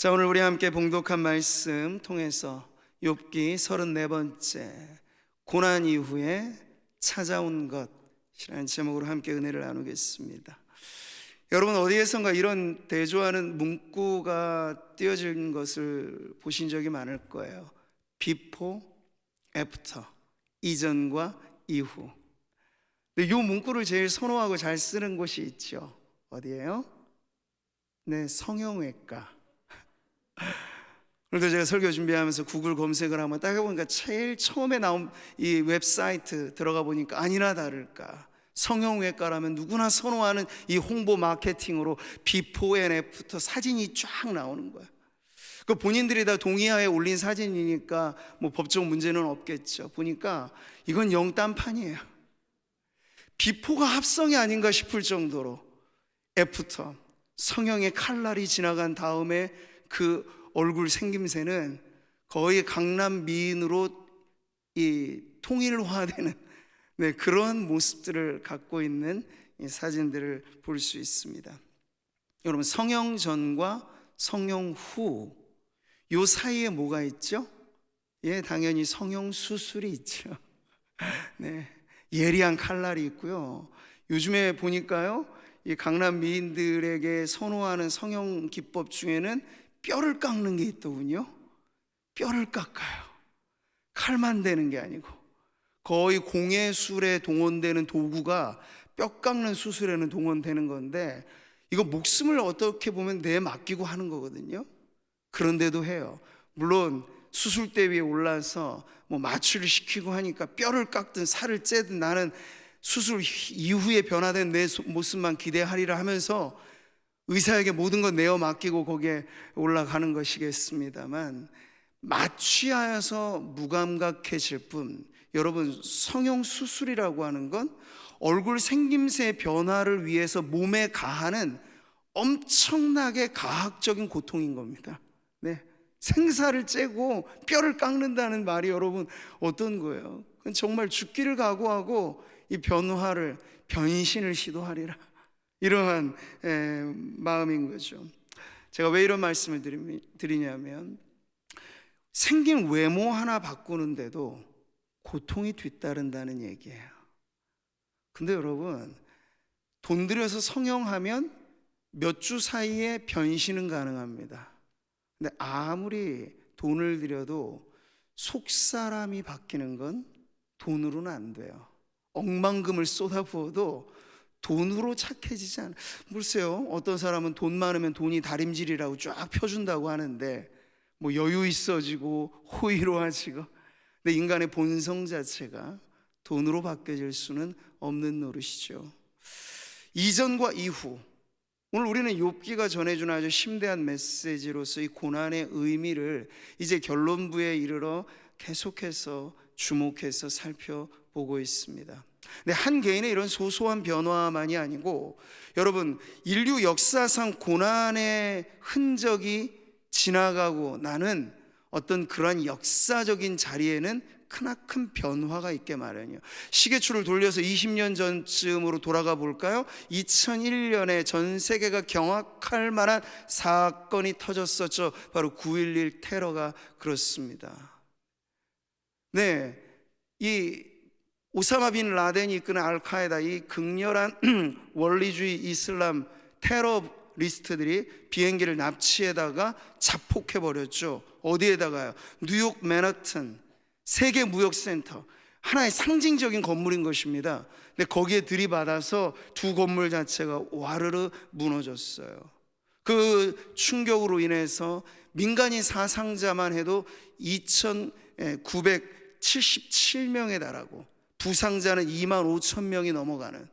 자, 오늘 우리 함께 봉독한 말씀 통해서 욥기 34번째 고난 이후에 찾아온 것이라는 제목으로 함께 은혜를 나누겠습니다. 여러분, 어디에선가 이런 대조하는 문구가 띄어진 것을 보신 적이 많을 거예요. Before, After, 이전과 이후. 근데 이 문구를 제일 선호하고 잘 쓰는 곳이 있죠. 어디예요? 네, 성형외과. 오늘도 제가 설교 준비하면서 구글 검색을 한번 딱 해보니까 제일 처음에 나온 이 웹사이트 들어가 보니까 아니나 다를까 성형외과라면 누구나 선호하는 이 홍보 마케팅으로 비포 앤 애프터 사진이 쫙 나오는 거야. 그 본인들이 다 동의하에 올린 사진이니까 뭐 법적 문제는 없겠죠. 보니까 이건 영단판이에요. 비포가 합성이 아닌가 싶을 정도로 애프터, 성형의 칼날이 지나간 다음에 그 얼굴 생김새는 거의 강남 미인으로 이 통일화되는 그런 모습들을 갖고 있는 이 사진들을 볼 수 있습니다. 여러분, 성형 전과 성형 후 요 사이에 뭐가 있죠? 예, 당연히 성형 수술이 있죠. 네, 예리한 칼날이 있고요. 요즘에 보니까요, 이 강남 미인들에게 선호하는 성형 기법 중에는 뼈를 깎는 게 있더군요. 뼈를 깎아요. 칼만 대는 게 아니고 거의 공예술에 동원되는 도구가 뼈 깎는 수술에는 동원되는 건데, 이거 목숨을 어떻게 보면 내맡기고 하는 거거든요. 그런데도 해요. 물론 수술대 위에 올라서 뭐 마취를 시키고 하니까 뼈를 깎든 살을 째든 나는 수술 이후에 변화된 내 모습만 기대하리라 하면서 의사에게 모든 건 내어 맡기고 거기에 올라가는 것이겠습니다만, 마취하여서 무감각해질 뿐, 여러분, 성형수술이라고 하는 건 얼굴 생김새 변화를 위해서 몸에 가하는 엄청나게 가학적인 고통인 겁니다. 네, 생사를 째고 뼈를 깎는다는 말이 여러분 어떤 거예요? 그건 정말 죽기를 각오하고 이 변신을 시도하리라, 이러한 마음인 거죠. 제가 왜 이런 말씀을 드리냐면, 생긴 외모 하나 바꾸는데도 고통이 뒤따른다는 얘기예요. 근데 여러분, 돈 들여서 성형하면 몇 주 사이에 변신은 가능합니다. 근데 아무리 돈을 들여도 속사람이 바뀌는 건 돈으로는 안 돼요. 억만금을 쏟아부어도 돈으로 착해지지 않아요. 글쎄요, 어떤 사람은 돈 많으면 돈이 다림질이라고 쫙 펴준다고 하는데 뭐 여유 있어지고 호의로워지고, 근데 인간의 본성 자체가 돈으로 바뀌어질 수는 없는 노릇이죠. 이전과 이후, 오늘 우리는 욥기가 전해주는 아주 심대한 메시지로서 이 고난의 의미를 이제 결론부에 이르러 계속해서 주목해서 살펴보고 있습니다. 근데 한 개인의 이런 소소한 변화만이 아니고, 여러분, 인류 역사상 고난의 흔적이 지나가고 나는 어떤 그러한 역사적인 자리에는 크나큰 변화가 있게 마련이에요. 시계추를 돌려서 20년 전쯤으로 돌아가 볼까요? 2001년에 전 세계가 경악할 만한 사건이 터졌었죠. 바로 9.11 테러가 그렇습니다. 네, 이 오사마 빈 라덴이 이끄는 알카에다, 이 극렬한 원리주의 이슬람 테러리스트들이 비행기를 납치해다가 자폭해버렸죠. 어디에다가요? 뉴욕 맨하튼 세계 무역센터, 하나의 상징적인 건물인 것입니다. 근데 거기에 들이받아서 두 건물 자체가 와르르 무너졌어요. 그 충격으로 인해서 민간인 사상자만 해도 2,977명에 달하고 부상자는 25,000명이 넘어가는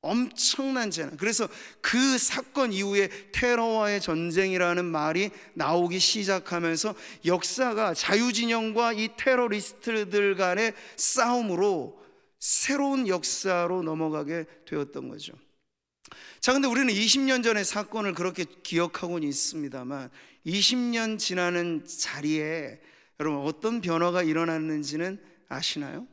엄청난 재난. 그래서 그 사건 이후에 테러와의 전쟁이라는 말이 나오기 시작하면서 역사가 자유진영과 이 테러리스트들 간의 싸움으로 새로운 역사로 넘어가게 되었던 거죠. 자, 근데 우리는 20년 전의 사건을 그렇게 기억하고는 있습니다만 20년 지나는 자리에 여러분 어떤 변화가 일어났는지는 아시나요?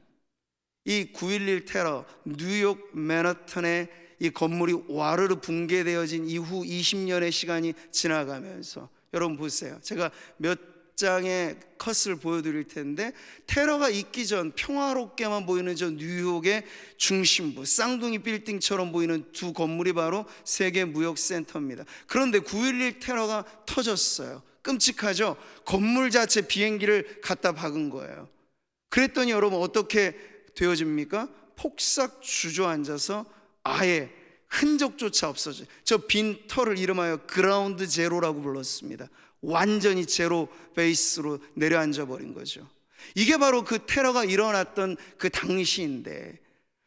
이 9.11 테러, 뉴욕 맨하탄의 이 건물이 와르르 붕괴되어진 이후 20년의 시간이 지나가면서 여러분 보세요. 제가 몇 장의 컷을 보여드릴 텐데, 테러가 있기 전 평화롭게만 보이는 저 뉴욕의 중심부, 쌍둥이 빌딩처럼 보이는 두 건물이 바로 세계 무역센터입니다. 그런데 9.11 테러가 터졌어요. 끔찍하죠? 건물 자체 비행기를 갖다 박은 거예요. 그랬더니 여러분 어떻게 되어집니까? 폭삭 주저앉아서 아예 흔적조차 없어져요. 저 빈 터를 이름하여 그라운드 제로라고 불렀습니다. 완전히 제로 베이스로 내려앉아 버린 거죠. 이게 바로 그 테러가 일어났던 그 당시인데,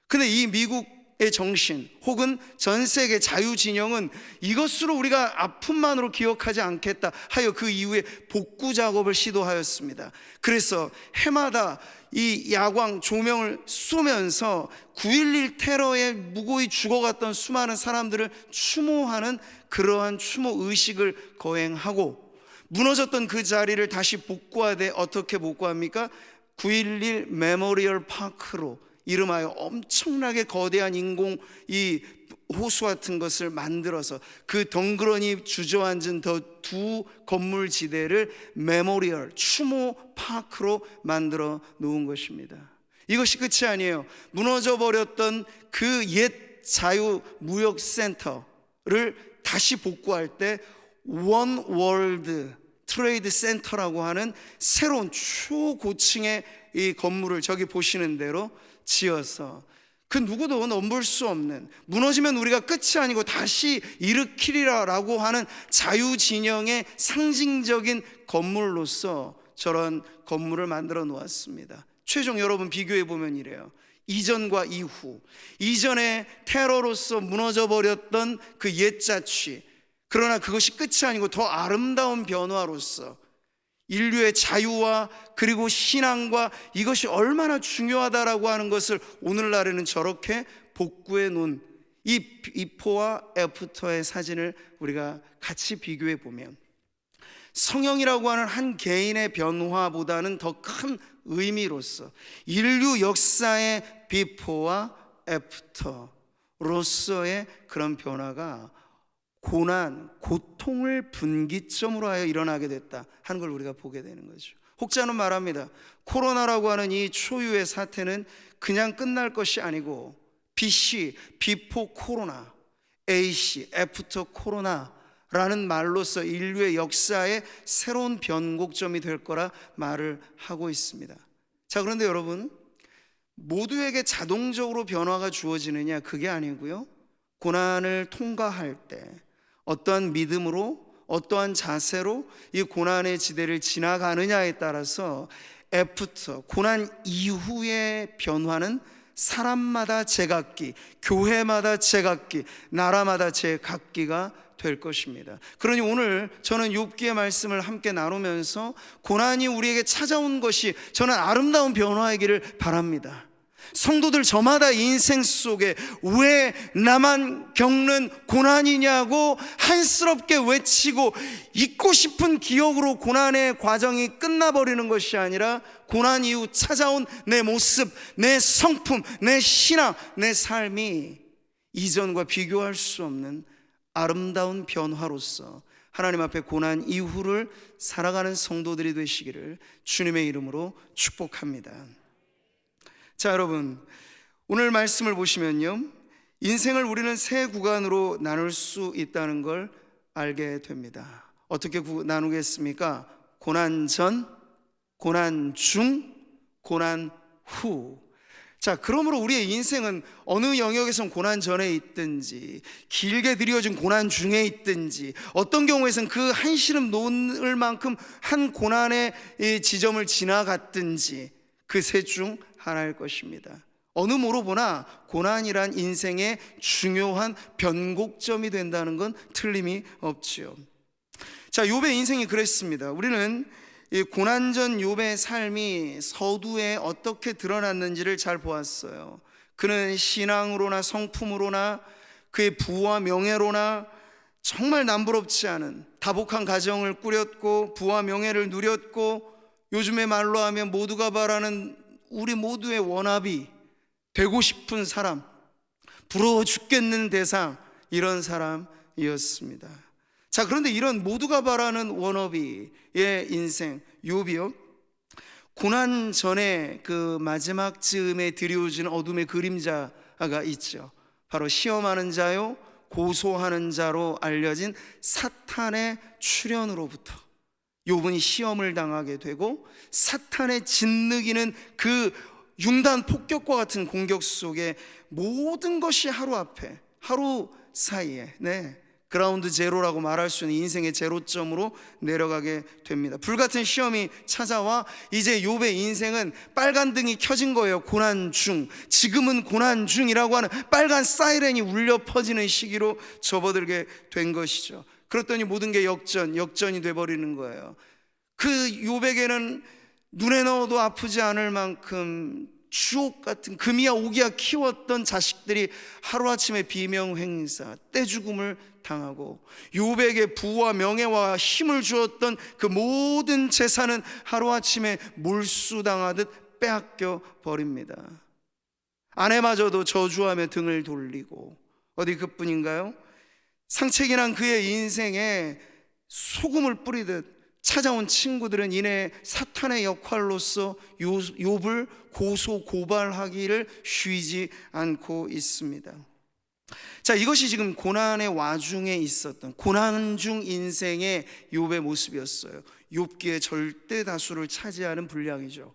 근데 이 미국의 정신 혹은 전 세계 자유진영은 이것으로 우리가 아픔만으로 기억하지 않겠다 하여 그 이후에 복구 작업을 시도하였습니다. 그래서 해마다 이 야광 조명을 쏘면서 9.11 테러에 무고히 죽어갔던 수많은 사람들을 추모하는 그러한 추모 의식을 거행하고, 무너졌던 그 자리를 다시 복구하되 어떻게 복구합니까? 9.11 메모리얼 파크로 이름하여 엄청나게 거대한 인공 이 호수 같은 것을 만들어서 그 덩그러니 주저앉은 두 건물 지대를 메모리얼 추모 파크로 만들어 놓은 것입니다. 이것이 끝이 아니에요. 무너져 버렸던 그 옛 자유무역센터를 다시 복구할 때 원 월드 트레이드 센터라고 하는 새로운 초고층의 이 건물을 저기 보시는 대로 지어서, 그 누구도 넘볼 수 없는, 무너지면 우리가 끝이 아니고 다시 일으키리라라고 하는 자유진영의 상징적인 건물로서 저런 건물을 만들어 놓았습니다. 최종 여러분 비교해 보면 이래요. 이전과 이후, 이전에 테러로서 무너져 버렸던 그 옛 자취, 그러나 그것이 끝이 아니고 더 아름다운 변화로서 인류의 자유와 그리고 신앙과 이것이 얼마나 중요하다라고 하는 것을 오늘날에는 저렇게 복구해 놓은 이 비포와 애프터의 사진을 우리가 같이 비교해 보면, 성형이라고 하는 한 개인의 변화보다는 더 큰 의미로서 인류 역사의 비포와 애프터로서의 그런 변화가 고난, 고통을 분기점으로 하여 일어나게 됐다 하는 걸 우리가 보게 되는 거죠. 혹자는 말합니다. 코로나라고 하는 이 초유의 사태는 그냥 끝날 것이 아니고 BC, 비포 코로나, AC, 애프터 코로나라는 말로서 인류의 역사의 새로운 변곡점이 될 거라 말을 하고 있습니다. 자, 그런데 여러분, 모두에게 자동적으로 변화가 주어지느냐? 그게 아니고요, 고난을 통과할 때 어떠한 믿음으로, 어떠한 자세로 이 고난의 지대를 지나가느냐에 따라서 애프터, 고난 이후의 변화는 사람마다 제각기, 교회마다 제각기, 나라마다 제각기가 될 것입니다. 그러니 오늘 저는 욥기의 말씀을 함께 나누면서 고난이 우리에게 찾아온 것이 저는 아름다운 변화이기를 바랍니다. 성도들 저마다 인생 속에 왜 나만 겪는 고난이냐고 한스럽게 외치고 잊고 싶은 기억으로 고난의 과정이 끝나버리는 것이 아니라, 고난 이후 찾아온 내 모습, 내 성품, 내 신앙, 내 삶이 이전과 비교할 수 없는 아름다운 변화로서 하나님 앞에 고난 이후를 살아가는 성도들이 되시기를 주님의 이름으로 축복합니다. 자, 여러분, 오늘 말씀을 보시면요, 인생을 우리는 세 구간으로 나눌 수 있다는 걸 알게 됩니다. 어떻게 나누겠습니까? 고난 전, 고난 중, 고난 후. 자, 그러므로 우리의 인생은 어느 영역에선 고난 전에 있든지, 길게 드려진 고난 중에 있든지, 어떤 경우에선 그 한시름 놓을 만큼 한 고난의 지점을 지나갔든지 그 셋 중 하나일 것입니다. 어느 모로 보나 고난이란 인생의 중요한 변곡점이 된다는 건 틀림이 없지요. 자, 욥의 인생이 그랬습니다. 우리는 이 고난전 욥의 삶이 서두에 어떻게 드러났는지를 잘 보았어요. 그는 신앙으로나 성품으로나 그의 부와 명예로나 정말 남부럽지 않은 다복한 가정을 꾸렸고 부와 명예를 누렸고, 요즘의 말로 하면 모두가 바라는 우리 모두의 원합이 되고 싶은 사람, 부러워 죽겠는 대상, 이런 사람이었습니다. 자, 그런데 이런 모두가 바라는 워너비의 인생 욥이요, 고난 전에 그 마지막 즈음에 드리워지는 어둠의 그림자가 있죠. 바로 시험하는 자요 고소하는 자로 알려진 사탄의 출현으로부터 욥은 시험을 당하게 되고, 사탄의 짓누기는 그 융단 폭격과 같은 공격 속에 모든 것이 하루 앞에, 하루 사이에 그라운드 제로라고 말할 수 있는 인생의 제로점으로 내려가게 됩니다. 불같은 시험이 찾아와 이제 욥의 인생은 빨간 등이 켜진 거예요. 고난 중, 지금은 고난 중이라고 하는 빨간 사이렌이 울려 퍼지는 시기로 접어들게 된 것이죠. 그랬더니 모든 게 역전이 돼버리는 거예요. 그 욥에게는 눈에 넣어도 아프지 않을 만큼 주옥 같은 금이야 오기야 키웠던 자식들이 하루아침에 비명행사, 떼죽음을 당하고, 욥에게 부와 명예와 힘을 주었던 그 모든 재산은 하루아침에 몰수당하듯 빼앗겨 버립니다. 아내마저도 저주하며 등을 돌리고, 어디 그뿐인가요? 상책이 난 그의 인생에 소금을 뿌리듯 찾아온 친구들은 이내 사탄의 역할로서 욥을 고소 고발하기를 쉬지 않고 있습니다. 자, 이것이 지금 고난의 와중에 있었던 고난 중 인생의 욥의 모습이었어요. 욥기의 절대 다수를 차지하는 분량이죠.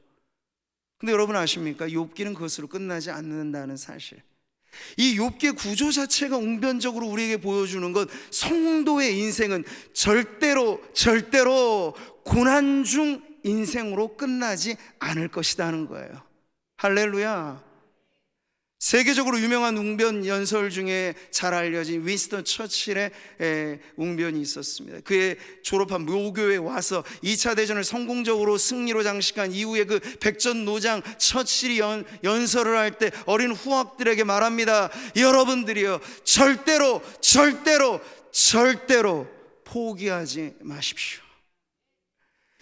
근데 여러분 아십니까? 욥기는 그것으로 끝나지 않는다는 사실. 이 욥기의 구조 자체가 웅변적으로 우리에게 보여주는 것, 성도의 인생은 절대로 고난 중 인생으로 끝나지 않을 것이다 하는 거예요. 할렐루야. 세계적으로 유명한 웅변 연설 중에 잘 알려진 윈스턴 처칠의 웅변이 있었습니다. 그의 졸업한 모교에 와서 2차 대전을 성공적으로 승리로 장식한 이후에 그 백전노장 처칠이 연설을 할 때 어린 후학들에게 말합니다. 여러분들이요, 절대로 포기하지 마십시오.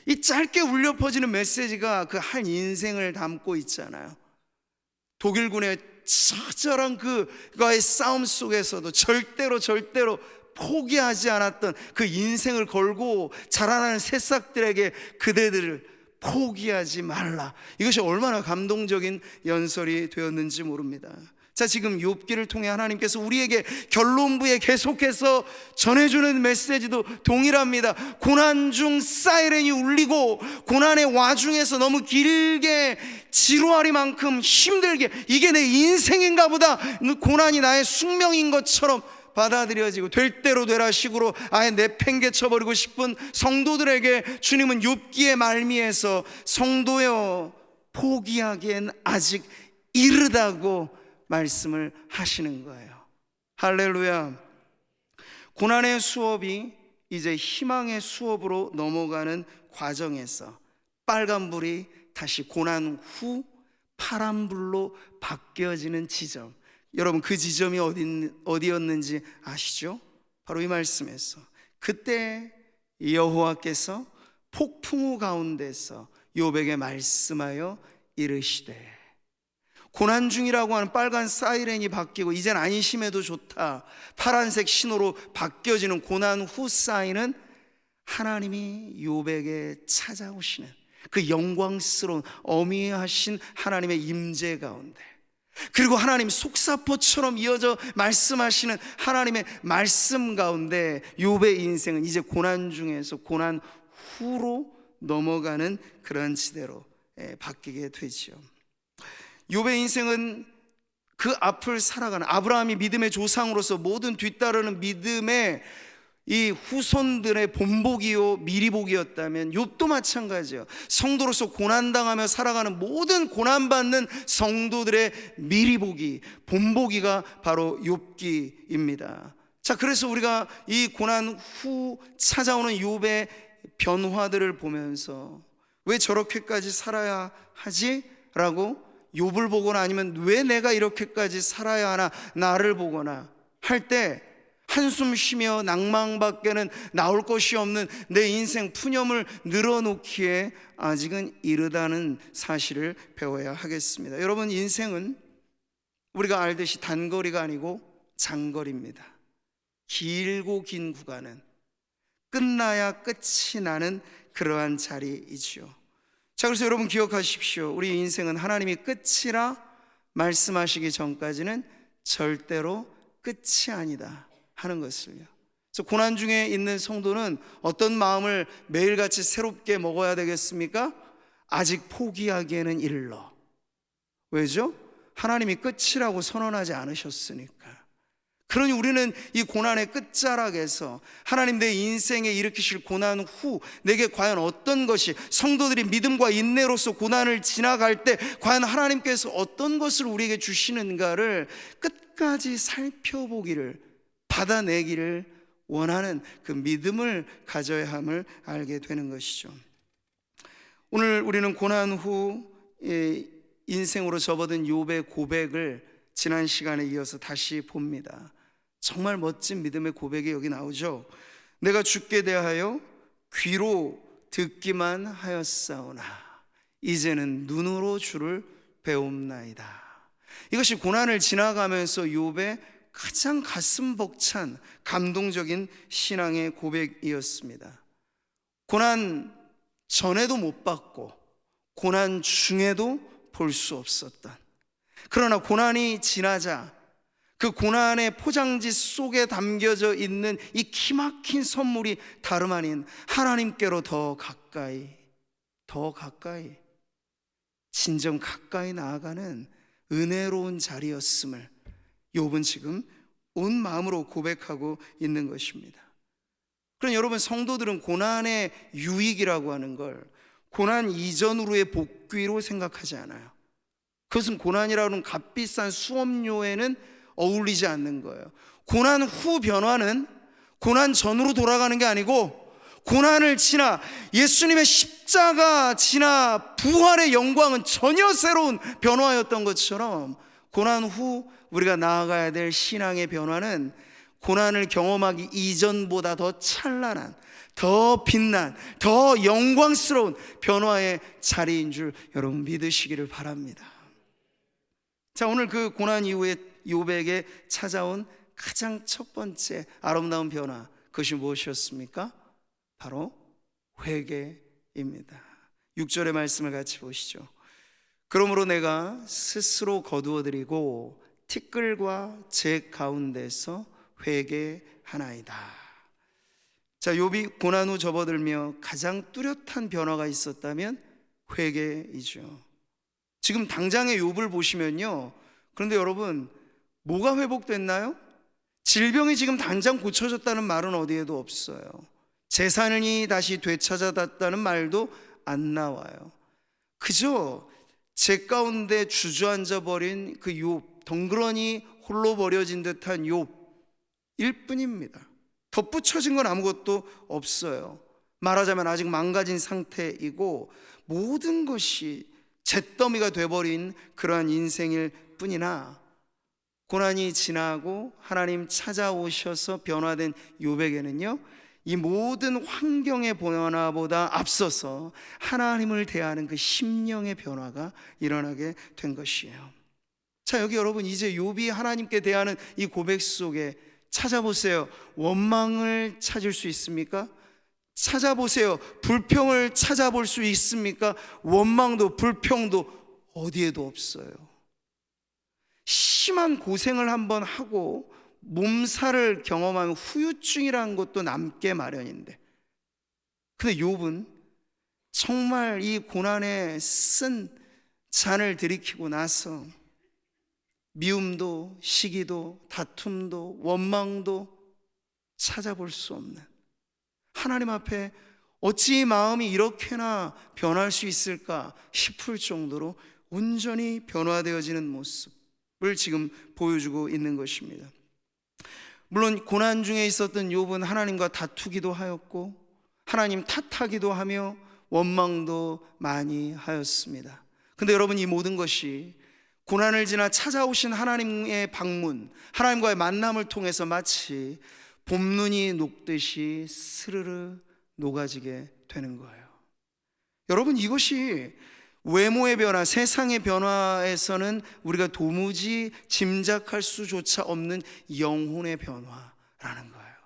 이 짧게 울려 퍼지는 메시지가 그 한 인생을 담고 있잖아요. 독일군의 처절한 그와의 싸움 속에서도 절대로 포기하지 않았던 그 인생을 걸고 자라나는 새싹들에게 그대들을 포기하지 말라, 이것이 얼마나 감동적인 연설이 되었는지 모릅니다. 자, 지금 욥기를 통해 하나님께서 우리에게 결론부에 계속해서 전해주는 메시지도 동일합니다. 고난 중 사이렌이 울리고, 고난의 와중에서 너무 길게 지루하리만큼 힘들게 이게 내 인생인가 보다, 고난이 나의 숙명인 것처럼 받아들여지고 될 대로 되라 식으로 아예 내팽개쳐버리고 싶은 성도들에게 주님은 욥기의 말미에서 성도여, 포기하기엔 아직 이르다고 말씀을 하시는 거예요. 할렐루야. 고난의 수업이 이제 희망의 수업으로 넘어가는 과정에서 빨간불이 다시 고난 후 파란불로 바뀌어지는 지점, 여러분 그 지점이 어디였는지 아시죠? 바로 이 말씀에서 그때 여호와께서 폭풍우 가운데서 욥에게 말씀하여 이르시되, 고난 중이라고 하는 빨간 사이렌이 바뀌고 이젠 안심해도 좋다, 파란색 신호로 바뀌어지는 고난 후 사인은 하나님이 욥에게 찾아오시는 그 영광스러운 어미하신 하나님의 임재 가운데, 그리고 하나님 속사포처럼 이어져 말씀하시는 하나님의 말씀 가운데 욥의 인생은 이제 고난 중에서 고난 후로 넘어가는 그런 지대로 바뀌게 되죠. 욥의 인생은 그 앞을 살아가는, 아브라함이 믿음의 조상으로서 모든 뒤따르는 믿음의 이 후손들의 본보기요 미리보기였다면 욥도 마찬가지예요. 성도로서 고난당하며 살아가는 모든 고난받는 성도들의 미리보기, 본보기가 바로 욥기입니다. 자, 그래서 우리가 이 고난 후 찾아오는 욥의 변화들을 보면서 왜 저렇게까지 살아야 하지? 라고 욥을 보거나 아니면 왜 내가 이렇게까지 살아야 하나 나를 보거나 할 때 한숨 쉬며 낭망밖에는 나올 것이 없는 내 인생 푸념을 늘어놓기에 아직은 이르다는 사실을 배워야 하겠습니다. 여러분, 인생은 우리가 알듯이 단거리가 아니고 장거리입니다. 길고 긴 구간은 끝나야 끝이 나는 그러한 자리이지요. 자, 그래서 여러분 기억하십시오. 우리 인생은 하나님이 끝이라 말씀하시기 전까지는 절대로 끝이 아니다 하는 것을요. 그래서 고난 중에 있는 성도는 어떤 마음을 매일같이 새롭게 먹어야 되겠습니까? 아직 포기하기에는 일러. 왜죠? 하나님이 끝이라고 선언하지 않으셨으니까. 그러니 우리는 이 고난의 끝자락에서 하나님 내 인생에 일으키실 고난 후 내게 과연 어떤 것이, 성도들이 믿음과 인내로서 고난을 지나갈 때 과연 하나님께서 어떤 것을 우리에게 주시는가를 끝까지 살펴보기를, 받아내기를 원하는 그 믿음을 가져야 함을 알게 되는 것이죠. 오늘 우리는 고난 후 인생으로 접어든 욥의 고백을 지난 시간에 이어서 다시 봅니다. 정말 멋진 믿음의 고백이 여기 나오죠. 내가 주께 대하여 귀로 듣기만 하였사오나 이제는 눈으로 주를 배움나이다. 이것이 고난을 지나가면서 욥의 가장 가슴 벅찬 감동적인 신앙의 고백이었습니다. 고난 전에도 못 봤고 고난 중에도 볼 수 없었던, 그러나 고난이 지나자 그 고난의 포장지 속에 담겨져 있는 이 기막힌 선물이 다름 아닌 하나님께로 더 가까이 진정 가까이 나아가는 은혜로운 자리였음을 욥은 지금 온 마음으로 고백하고 있는 것입니다. 그럼 여러분, 성도들은 고난의 유익이라고 하는 걸 고난 이전으로의 복귀로 생각하지 않아요. 그것은 고난이라는 값비싼 수업료에는 어울리지 않는 거예요. 고난 후 변화는 고난 전으로 돌아가는 게 아니고 고난을 지나 예수님의 십자가 지나 부활의 영광은 전혀 새로운 변화였던 것처럼 고난 후 우리가 나아가야 될 신앙의 변화는 고난을 경험하기 이전보다 더 찬란한, 더 빛난, 더 영광스러운 변화의 자리인 줄 여러분 믿으시기를 바랍니다. 자, 오늘 그 고난 이후에 욥에게 찾아온 가장 첫 번째 아름다운 변화, 그것이 무엇이었습니까? 바로 회개입니다. 6절의 말씀을 같이 보시죠. 그러므로 내가 스스로 거두어드리고 티끌과 재 가운데서 회개하나이다. 자, 욥이 고난 후 접어들며 가장 뚜렷한 변화가 있었다면 회개이죠. 지금 당장의 욥을 보시면요, 그런데 여러분, 뭐가 회복됐나요? 질병이 지금 당장 고쳐졌다는 말은 어디에도 없어요. 재산이 다시 되찾아졌다는 말도 안 나와요. 그저 재 가운데 주저앉아 버린 그 욥, 덩그러니 홀로 버려진 듯한 욥일 뿐입니다. 덧붙여진 건 아무것도 없어요. 말하자면 아직 망가진 상태이고 모든 것이 잿더미가 돼버린 그러한 인생일 뿐이나, 고난이 지나고 하나님 찾아오셔서 변화된 욥에게는요, 이 모든 환경의 변화보다 앞서서 하나님을 대하는 그 심령의 변화가 일어나게 된 것이에요. 자, 여기 여러분, 이제 욥이 하나님께 대하는 이 고백 속에 찾아보세요. 원망을 찾을 수 있습니까? 찾아보세요. 불평을 찾아볼 수 있습니까? 원망도 불평도 어디에도 없어요. 심한 고생을 한번 하고 몸살을 경험하면 후유증이라는 것도 남게 마련인데, 근데 욥은 정말 이 고난에 쓴 잔을 들이키고 나서 미움도 시기도 다툼도 원망도 찾아볼 수 없는, 하나님 앞에 어찌 마음이 이렇게나 변할 수 있을까 싶을 정도로 온전히 변화되어지는 모습을 지금 보여주고 있는 것입니다. 물론 고난 중에 있었던 욥은 하나님과 다투기도 하였고 하나님 탓하기도 하며 원망도 많이 하였습니다. 근데 여러분, 이 모든 것이 고난을 지나 찾아오신 하나님의 방문, 하나님과의 만남을 통해서 마치 봄눈이 녹듯이 스르르 녹아지게 되는 거예요. 여러분, 이것이 외모의 변화, 세상의 변화에서는 우리가 도무지 짐작할 수조차 없는 영혼의 변화라는 거예요.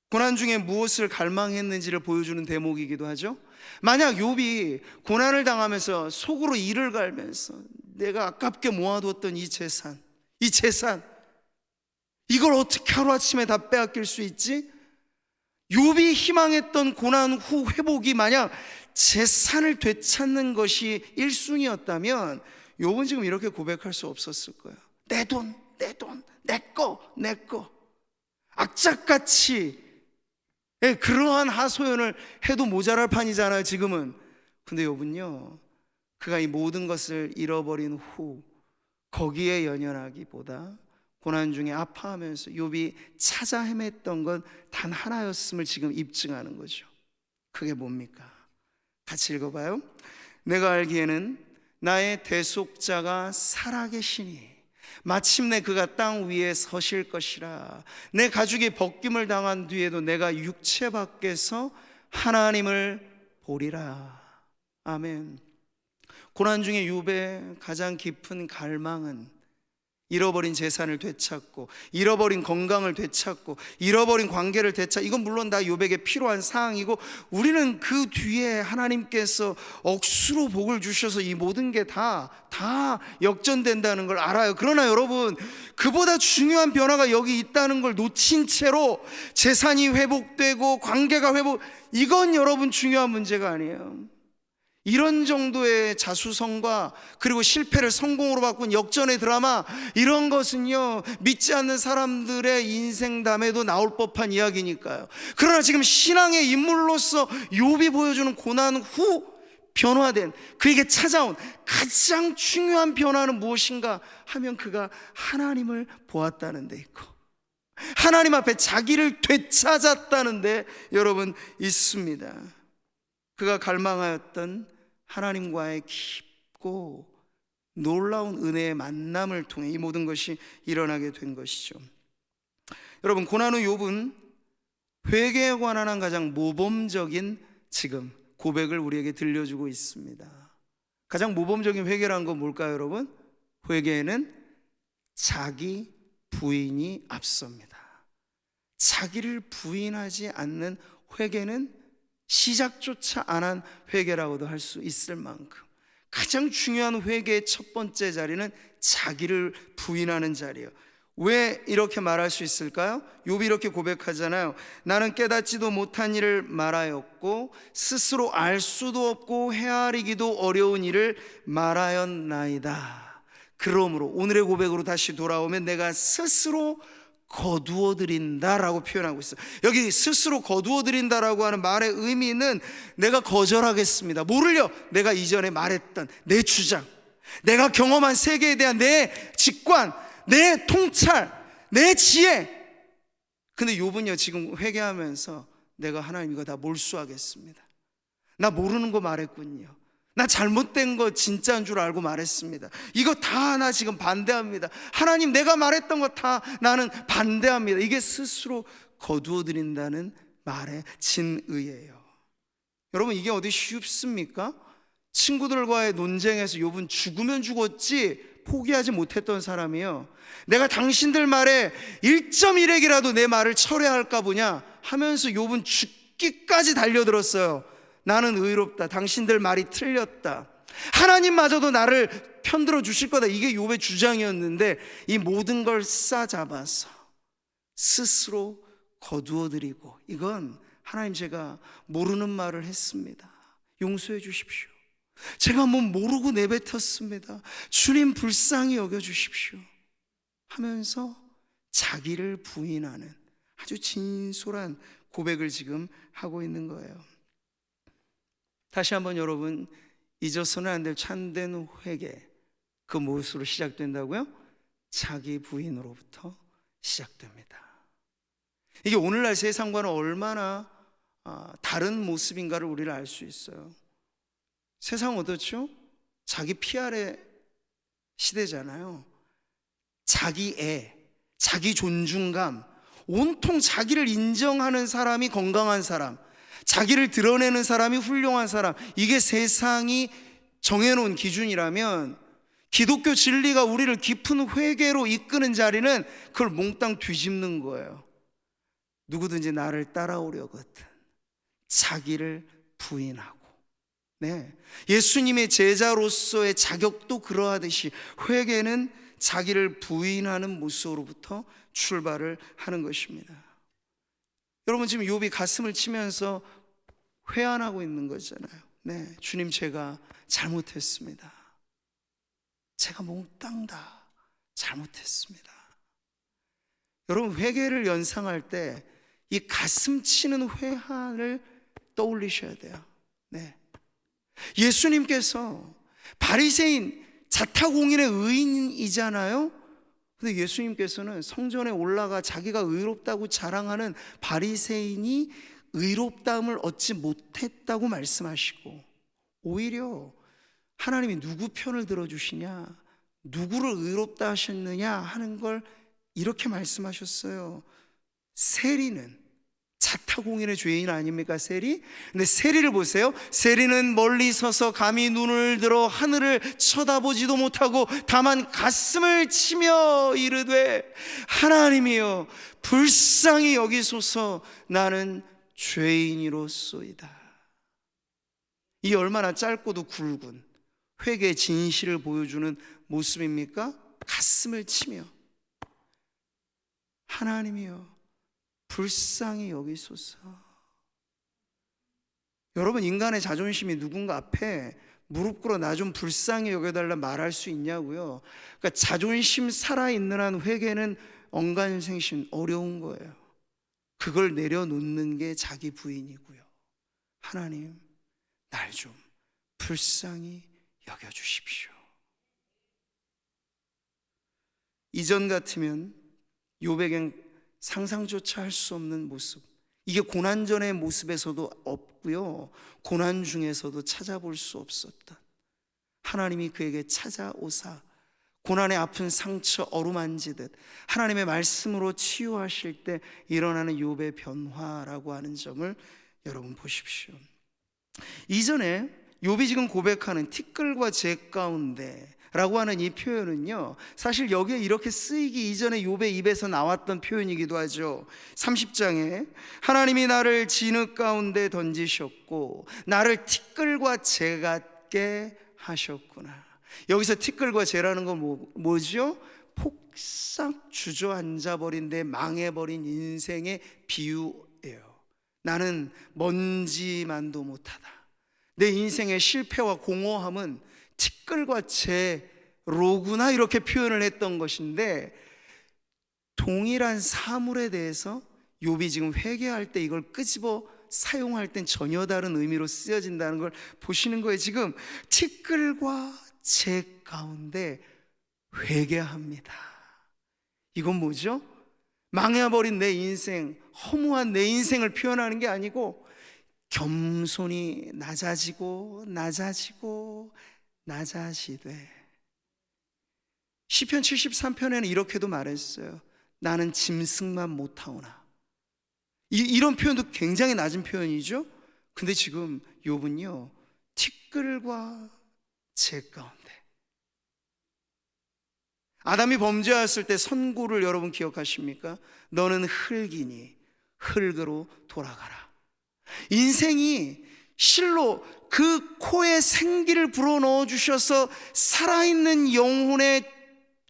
고난 중에 무엇을 갈망했는지를 보여주는 대목이기도 하죠. 만약 욥이 고난을 당하면서 속으로 이를 갈면서 내가 아깝게 모아두었던 이 재산 이걸 어떻게 하루아침에 다 빼앗길 수 있지? 욥이 희망했던 고난 후 회복이 만약 재산을 되찾는 것이 1순위였다면 욥은 지금 이렇게 고백할 수 없었을 거예요. 내 돈, 내 거. 악착같이 그러한 하소연을 해도 모자랄 판이잖아요, 지금은. 근데 욥은요, 그가 이 모든 것을 잃어버린 후 거기에 연연하기보다 고난 중에 아파하면서 욥이 찾아 헤맸던 건 단 하나였음을 지금 입증하는 거죠. 그게 뭡니까? 같이 읽어봐요. 내가 알기에는 나의 대속자가 살아계시니 마침내 그가 땅 위에 서실 것이라. 내 가죽이 벗김을 당한 뒤에도 내가 육체 밖에서 하나님을 보리라. 아멘. 고난 중에 욥의 가장 깊은 갈망은 잃어버린 재산을 되찾고, 잃어버린 건강을 되찾고, 잃어버린 관계를 되찾고, 이건 물론 다 욥에게 필요한 사항이고, 우리는 그 뒤에 하나님께서 억수로 복을 주셔서 이 모든 게 다 역전된다는 걸 알아요. 그러나 여러분, 그보다 중요한 변화가 여기 있다는 걸 놓친 채로 재산이 회복되고 관계가 이건 여러분 중요한 문제가 아니에요. 이런 정도의 자수성과 그리고 실패를 성공으로 바꾼 역전의 드라마, 이런 것은요, 믿지 않는 사람들의 인생담에도 나올 법한 이야기니까요. 그러나 지금 신앙의 인물로서 욥이 보여주는 고난 후 변화된, 그에게 찾아온 가장 중요한 변화는 무엇인가 하면 그가 하나님을 보았다는 데 있고, 하나님 앞에 자기를 되찾았다는 데 여러분 있습니다. 그가 갈망하였던 하나님과의 깊고 놀라운 은혜의 만남을 통해 이 모든 것이 일어나게 된 것이죠. 여러분, 고난 후 욥은 회개에 관한 한 가장 모범적인 지금 고백을 우리에게 들려주고 있습니다. 가장 모범적인 회개란 건 뭘까요, 여러분? 회개에는 자기 부인이 앞섭니다. 자기를 부인하지 않는 회개는 시작조차 안 한 회개라고도 할 수 있을 만큼 가장 중요한 회개의 첫 번째 자리는 자기를 부인하는 자리예요. 왜 이렇게 말할 수 있을까요? 욥이 이렇게 고백하잖아요. 나는 깨닫지도 못한 일을 말하였고 스스로 알 수도 없고 헤아리기도 어려운 일을 말하였나이다. 그러므로 오늘의 고백으로 다시 돌아오면 내가 스스로 거두어드린다라고 표현하고 있어요. 여기 스스로 거두어드린다라고 하는 말의 의미는 내가 거절하겠습니다. 뭐를요? 내가 이전에 말했던 내 주장, 내가 경험한 세계에 대한 내 직관, 내 통찰, 내 지혜. 근데 욥은요, 지금 회개하면서 내가 하나님 이거 다 몰수하겠습니다. 나 모르는 거 말했군요. 나 잘못된 거 진짜인 줄 알고 말했습니다. 이거 다 나 지금 반대합니다. 하나님, 내가 말했던 거 다 나는 반대합니다. 이게 스스로 거두어드린다는 말의 진의예요. 여러분, 이게 어디 쉽습니까? 친구들과의 논쟁에서 욥은 죽으면 죽었지 포기하지 못했던 사람이에요. 내가 당신들 말에 1.1핵이라도 내 말을 철회할까 보냐 하면서 욥은 죽기까지 달려들었어요. 나는 의롭다, 당신들 말이 틀렸다, 하나님마저도 나를 편들어 주실 거다, 이게 욥의 주장이었는데 이 모든 걸 싸잡아서 스스로 거두어드리고, 이건 하나님, 제가 모르는 말을 했습니다, 용서해 주십시오. 제가 뭐 모르고 내뱉었습니다, 주님 불쌍히 여겨주십시오 하면서 자기를 부인하는 아주 진솔한 고백을 지금 하고 있는 거예요. 다시 한번 여러분, 잊어서는 안 될 참된 회개, 그 무엇으로 시작된다고요? 자기 부인으로부터 시작됩니다. 이게 오늘날 세상과는 얼마나 다른 모습인가를 우리를 알 수 있어요. 세상은 어떻죠? 자기 PR의 시대잖아요. 자기 애, 자기 존중감, 온통 자기를 인정하는 사람이 건강한 사람, 자기를 드러내는 사람이 훌륭한 사람, 이게 세상이 정해놓은 기준이라면 기독교 진리가 우리를 깊은 회개로 이끄는 자리는 그걸 몽땅 뒤집는 거예요. 누구든지 나를 따라오려거든 자기를 부인하고. 네, 예수님의 제자로서의 자격도 그러하듯이 회개는 자기를 부인하는 모습으로부터 출발을 하는 것입니다. 여러분, 지금 욥이 가슴을 치면서 회안하고 있는 거잖아요. 네, 주님, 제가 잘못했습니다. 제가 몽땅 다 잘못했습니다. 여러분, 회개를 연상할 때 이 가슴 치는 회한을 떠올리셔야 돼요. 네, 예수님께서 바리새인 자타공인의 의인이잖아요. 근데 예수님께서는 성전에 올라가 자기가 의롭다고 자랑하는 바리새인이 의롭다함을 얻지 못했다고 말씀하시고, 오히려 하나님이 누구 편을 들어주시냐, 누구를 의롭다 하셨느냐 하는 걸 이렇게 말씀하셨어요. 세리는 자타공인의 죄인 아닙니까, 세리? 근데 세리를 보세요. 세리는 멀리 서서 감히 눈을 들어 하늘을 쳐다보지도 못하고 다만 가슴을 치며 이르되, 하나님이여 불쌍히 여기소서, 나는 죄인이로소이다. 이 얼마나 짧고도 굵은 회개의 진실을 보여주는 모습입니까? 가슴을 치며 하나님이여 불쌍히 여기소서. 여러분, 인간의 자존심이 누군가 앞에 무릎 꿇어 나 좀 불쌍히 여겨달라 말할 수 있냐고요? 그러니까 자존심 살아있는 한 회개는 언간생심, 어려운 거예요. 그걸 내려놓는 게 자기 부인이고요. 하나님, 날 좀 불쌍히 여겨주십시오. 이전 같으면 욥에겐 상상조차 할 수 없는 모습, 이게 고난전의 모습에서도 없고요, 고난 중에서도 찾아볼 수 없었던 하나님이 그에게 찾아오사 고난의 아픈 상처 어루만지듯 하나님의 말씀으로 치유하실 때 일어나는 욥의 변화라고 하는 점을 여러분 보십시오. 이전에 욥이 지금 고백하는 티끌과 재 가운데 라고 하는 이 표현은요, 사실 여기에 이렇게 쓰이기 이전에 욥의 입에서 나왔던 표현이기도 하죠. 30장에 하나님이 나를 진흙 가운데 던지셨고 나를 티끌과 재 같게 하셨구나. 여기서 티끌과 재라는 건 뭐죠? 폭삭 주저앉아버린 내 망해버린 인생의 비유예요. 나는 먼지만도 못하다. 내 인생의 실패와 공허함은 티끌과 재로구나, 이렇게 표현을 했던 것인데, 동일한 사물에 대해서 욥이 지금 회개할 때 이걸 끄집어 사용할 땐 전혀 다른 의미로 쓰여진다는 걸 보시는 거예요. 지금 티끌과 재 가운데 회개합니다. 이건 뭐죠? 망해버린 내 인생, 허무한 내 인생을 표현하는 게 아니고 겸손히 낮아지고 낮아지되. 시편 73편에는 이렇게도 말했어요. 나는 짐승만 못하오나. 이런 표현도 굉장히 낮은 표현이죠. 근데 지금 욥은요, 티끌과 재 가운데. 아담이 범죄하였을 때 선고를 여러분 기억하십니까? 너는 흙이니 흙으로 돌아가라. 인생이 실로 그 코에 생기를 불어넣어 주셔서 살아있는 영혼의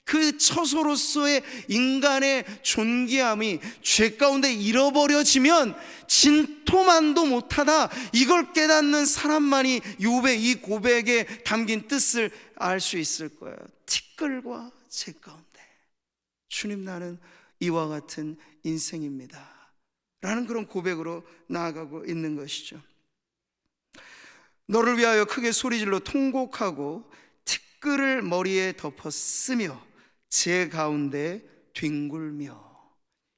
그 처소로서의 인간의 존귀함이 죄 가운데 잃어버려지면 진토만도 못하다, 이걸 깨닫는 사람만이 욥의 이 고백에 담긴 뜻을 알 수 있을 거예요. 티끌과 재 가운데, 주님, 나는 이와 같은 인생입니다 라는 그런 고백으로 나아가고 있는 것이죠. 너를 위하여 크게 소리질러 통곡하고 티끌을 머리에 덮어 쓰며 재 가운데 뒹굴며.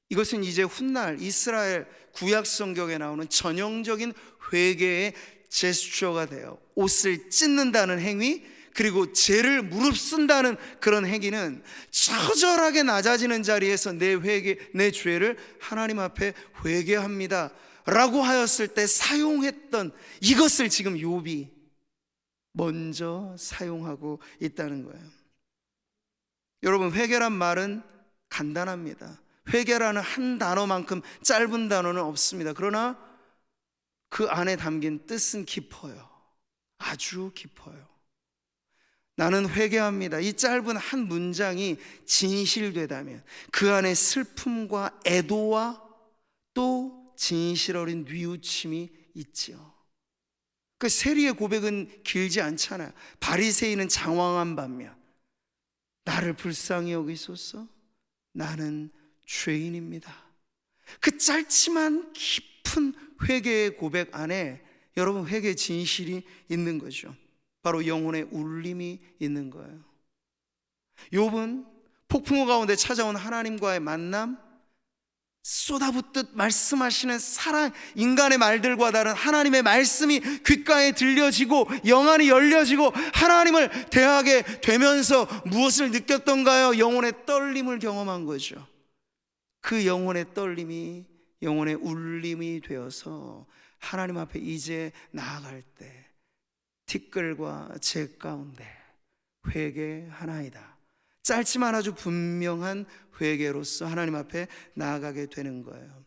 이것은 이제 훗날 이스라엘 구약 성경에 나오는 전형적인 회개의 제스처가 돼요. 옷을 찢는다는 행위, 그리고 죄를 무릅쓴다는 그런 행위는 처절하게 낮아지는 자리에서 내 죄를 하나님 앞에 회개합니다 라고 하였을 때 사용했던 이것을 지금 욥이 먼저 사용하고 있다는 거예요. 여러분, 회개란 말은 간단합니다. 회개라는 한 단어만큼 짧은 단어는 없습니다. 그러나 그 안에 담긴 뜻은 깊어요. 아주 깊어요. 나는 회개합니다. 이 짧은 한 문장이 진실되다면 그 안에 슬픔과 애도와 또 진실 어린 뉘우침이 있지요. 그 세리의 고백은 길지 않잖아요. 바리새인은 장황한 반면 나를 불쌍히 여기소서, 나는 죄인입니다. 그 짧지만 깊은 회개의 고백 안에 여러분 회개의 진실이 있는 거죠. 바로 영혼의 울림이 있는 거예요. 욥은 폭풍우 가운데 찾아온 하나님과의 만남, 쏟아붓듯 말씀하시는 사랑, 인간의 말들과 다른 하나님의 말씀이 귓가에 들려지고 영안이 열려지고 하나님을 대하게 되면서 무엇을 느꼈던가요? 영혼의 떨림을 경험한 거죠. 그 영혼의 떨림이 영혼의 울림이 되어서 하나님 앞에 이제 나아갈 때 티끌과 재 가운데 회개하나이다. 짧지만 아주 분명한 회개로서 하나님 앞에 나아가게 되는 거예요.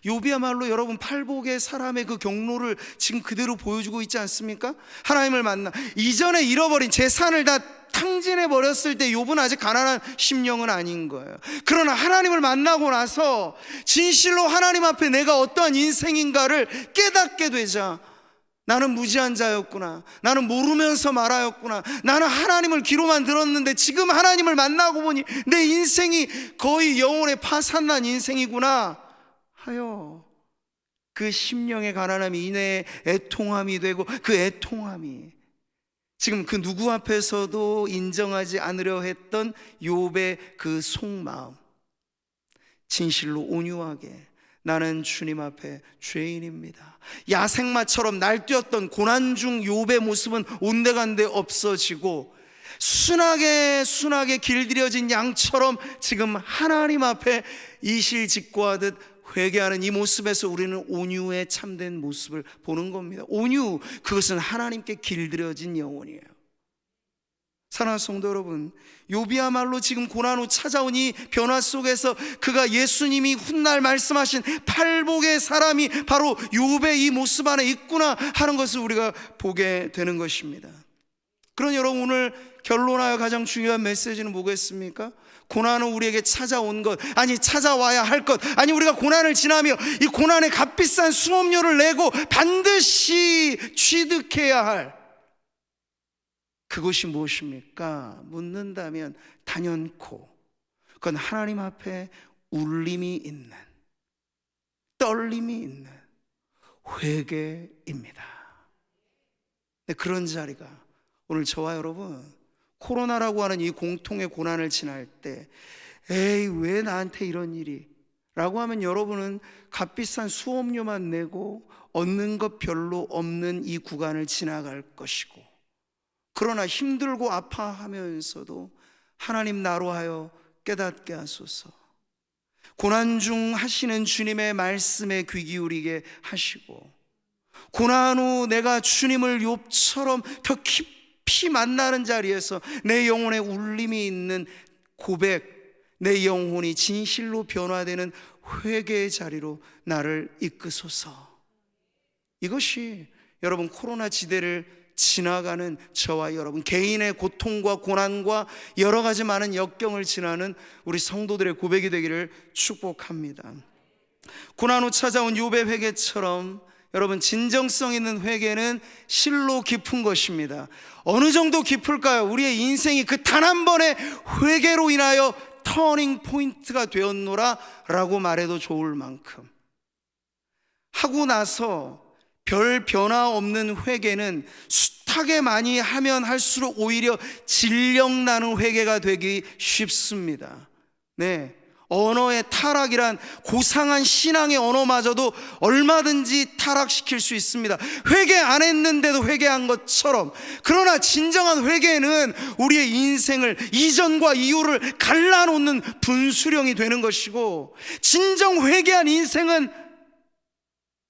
욥이야말로 여러분 팔복의 사람의 그 경로를 지금 그대로 보여주고 있지 않습니까? 하나님을 만나 이전에 잃어버린 재산을 다 탕진해 버렸을 때 욥은 아직 가난한 심령은 아닌 거예요. 그러나 하나님을 만나고 나서 진실로 하나님 앞에 내가 어떠한 인생인가를 깨닫게 되자 나는 무지한 자였구나, 나는 모르면서 말하였구나, 나는 하나님을 귀로만 들었는데 지금 하나님을 만나고 보니 내 인생이 거의 영혼에 파산난 인생이구나 하여 그 심령의 가난함이 이내의 애통함이 되고 그 애통함이 지금 그 누구 앞에서도 인정하지 않으려 했던 욥의 그 속마음, 진실로 온유하게 나는 주님 앞에 죄인입니다. 야생마처럼 날뛰었던 고난중 욥의 모습은 온데간데 없어지고 순하게 길들여진 양처럼 지금 하나님 앞에 이실직고하듯 회개하는 이 모습에서 우리는 온유에 참된 모습을 보는 겁니다. 온유, 그것은 하나님께 길들여진 영혼이에요. 사랑하는 성도 여러분, 욥이야말로 지금 고난 후 찾아온 이 변화 속에서 그가 예수님이 훗날 말씀하신 팔복의 사람이 바로 욥의 이 모습 안에 있구나 하는 것을 우리가 보게 되는 것입니다. 그러니 여러분, 오늘 결론하여 가장 중요한 메시지는 뭐겠습니까? 고난은 우리에게 찾아온 것, 아니 찾아와야 할 것, 아니 우리가 고난을 지나며 이 고난의 값비싼 수업료를 내고 반드시 취득해야 할 그것이 무엇입니까? 묻는다면 단연코 그건 하나님 앞에 울림이 있는, 떨림이 있는 회개입니다. 그런 자리가 오늘 저와 여러분 코로나라고 하는 이 공통의 고난을 지날 때 에이 왜 나한테 이런 일이 라고 하면 여러분은 값비싼 수업료만 내고 얻는 것 별로 없는 이 구간을 지나갈 것이고, 그러나 힘들고 아파하면서도 하나님 나로 하여 깨닫게 하소서, 고난 중 하시는 주님의 말씀에 귀 기울이게 하시고, 고난 후 내가 주님을 욥처럼 더 깊이 만나는 자리에서 내 영혼에 울림이 있는 고백, 내 영혼이 진실로 변화되는 회개의 자리로 나를 이끄소서. 이것이 여러분 코로나 지대를 지나가는 저와 여러분 개인의 고통과 고난과 여러 가지 많은 역경을 지나는 우리 성도들의 고백이 되기를 축복합니다. 고난 후 찾아온 욥의 회개처럼 여러분 진정성 있는 회개는 실로 깊은 것입니다. 어느 정도 깊을까요? 우리의 인생이 그 단 한 번의 회개로 인하여 터닝 포인트가 되었노라 라고 말해도 좋을 만큼, 하고 나서 별 변화 없는 회개는 숱하게 많이 하면 할수록 오히려 질력나는 회개가 되기 쉽습니다. 네, 언어의 타락이란 고상한 신앙의 언어마저도 얼마든지 타락시킬 수 있습니다. 회개 안 했는데도 회개한 것처럼. 그러나 진정한 회개는 우리의 인생을 이전과 이후를 갈라놓는 분수령이 되는 것이고, 진정 회개한 인생은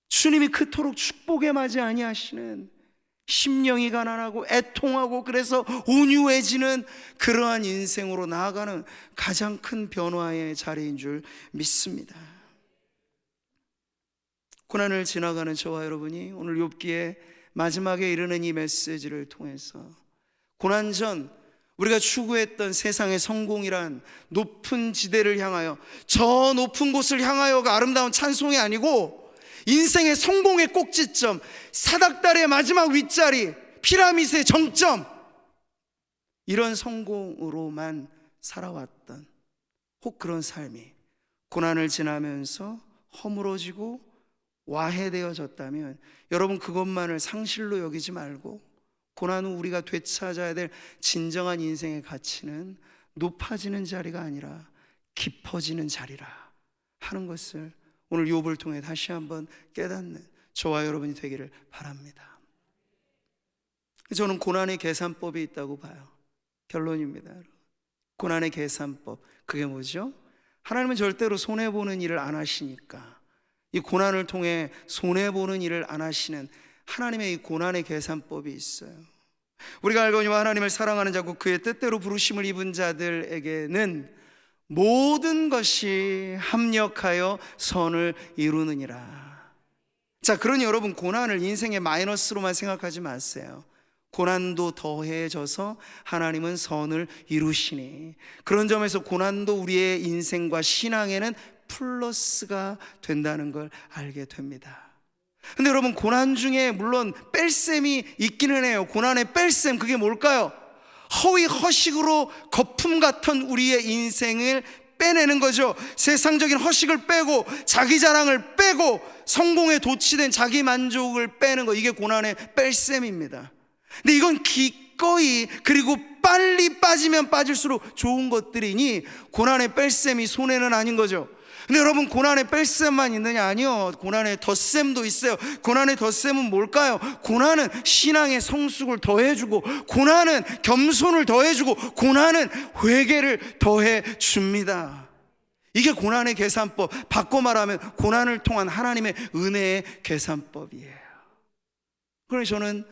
주님이 그토록 축복에 맞이 아니하시는 심령이 가난하고 애통하고 그래서 온유해지는 그러한 인생으로 나아가는 가장 큰 변화의 자리인 줄 믿습니다. 고난을 지나가는 저와 여러분이 오늘 욥기의 마지막에 이르는 이 메시지를 통해서 고난 전 우리가 추구했던 세상의 성공이란 높은 지대를 향하여, 저 높은 곳을 향하여가 아름다운 찬송이 아니고 인생의 성공의 꼭지점, 사닥다리의 마지막 윗자리, 피라미드의 정점, 이런 성공으로만 살아왔던 혹 그런 삶이 고난을 지나면서 허물어지고 와해되어졌다면 여러분, 그것만을 상실로 여기지 말고 고난 후 우리가 되찾아야 될 진정한 인생의 가치는 높아지는 자리가 아니라 깊어지는 자리라 하는 것을 오늘 욥을 통해 다시 한번 깨닫는 저와 여러분이 되기를 바랍니다. 저는 고난의 계산법이 있다고 봐요. 결론입니다. 고난의 계산법, 그게 뭐죠? 하나님은 절대로 손해보는 일을 안 하시니까 이 고난을 통해 손해보는 일을 안 하시는 하나님의 이 고난의 계산법이 있어요. 우리가 알거니와 하나님을 사랑하는 자고 그의 뜻대로 부르심을 입은 자들에게는 모든 것이 합력하여 선을 이루느니라. 자, 그러니 여러분, 고난을 인생의 마이너스로만 생각하지 마세요. 고난도 더해져서 하나님은 선을 이루시니, 그런 점에서 고난도 우리의 인생과 신앙에는 플러스가 된다는 걸 알게 됩니다. 근데 여러분, 고난 중에 물론 뺄셈이 있기는 해요. 고난의 뺄셈, 그게 뭘까요? 허위 허식으로 거품 같은 우리의 인생을 빼내는 거죠. 세상적인 허식을 빼고 자기 자랑을 빼고 성공에 도취된 자기 만족을 빼는 거, 이게 고난의 뺄셈입니다. 근데 이건 기꺼이 그리고 빨리 빠지면 빠질수록 좋은 것들이니 고난의 뺄셈이 손해는 아닌 거죠. 근데 여러분, 고난의 뺄셈만 있느냐? 아니요, 고난의 덧셈도 있어요. 고난의 덧셈은 뭘까요? 고난은 신앙의 성숙을 더해주고, 고난은 겸손을 더해주고, 고난은 회개를 더해줍니다. 이게 고난의 계산법, 바꿔 말하면 고난을 통한 하나님의 은혜의 계산법이에요. 그래서 저는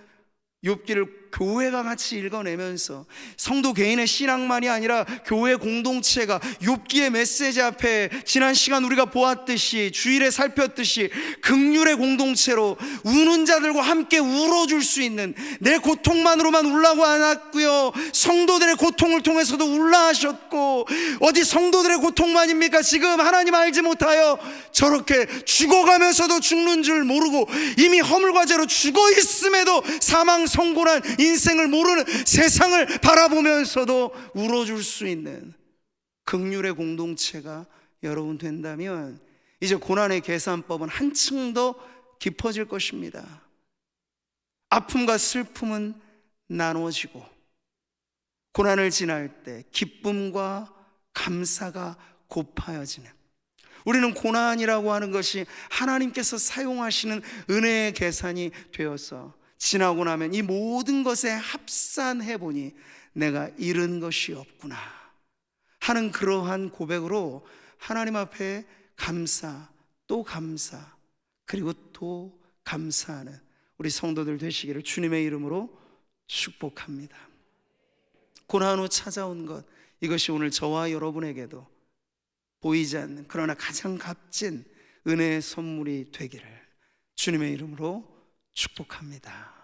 욥기를 교회가 같이 읽어내면서 성도 개인의 신앙만이 아니라 교회 공동체가 욥기의 메시지 앞에 지난 시간 우리가 보았듯이, 주일에 살폈듯이 긍휼의 공동체로 우는 자들과 함께 울어줄 수 있는, 내 고통만으로만 울라고 안 왔고요, 성도들의 고통을 통해서도 울라 하셨고, 어디 성도들의 고통만입니까? 지금 하나님 알지 못하여 저렇게 죽어가면서도 죽는 줄 모르고 이미 허물과제로 죽어 있음에도 사망 성곤한 인생을 모르는, 세상을 바라보면서도 울어줄 수 있는 긍휼의 공동체가 여러분 된다면 이제 고난의 계산법은 한층 더 깊어질 것입니다. 아픔과 슬픔은 나눠지고 고난을 지날 때 기쁨과 감사가 곱하여지는, 우리는 고난이라고 하는 것이 하나님께서 사용하시는 은혜의 계산이 되어서 지나고 나면 이 모든 것에 합산해 보니 내가 잃은 것이 없구나 하는 그러한 고백으로 하나님 앞에 감사 또 감사 그리고 또 감사하는 우리 성도들 되시기를 주님의 이름으로 축복합니다. 고난 후 찾아온 것, 이것이 오늘 저와 여러분에게도 보이지 않는 그러나 가장 값진 은혜의 선물이 되기를 주님의 이름으로 축복합니다.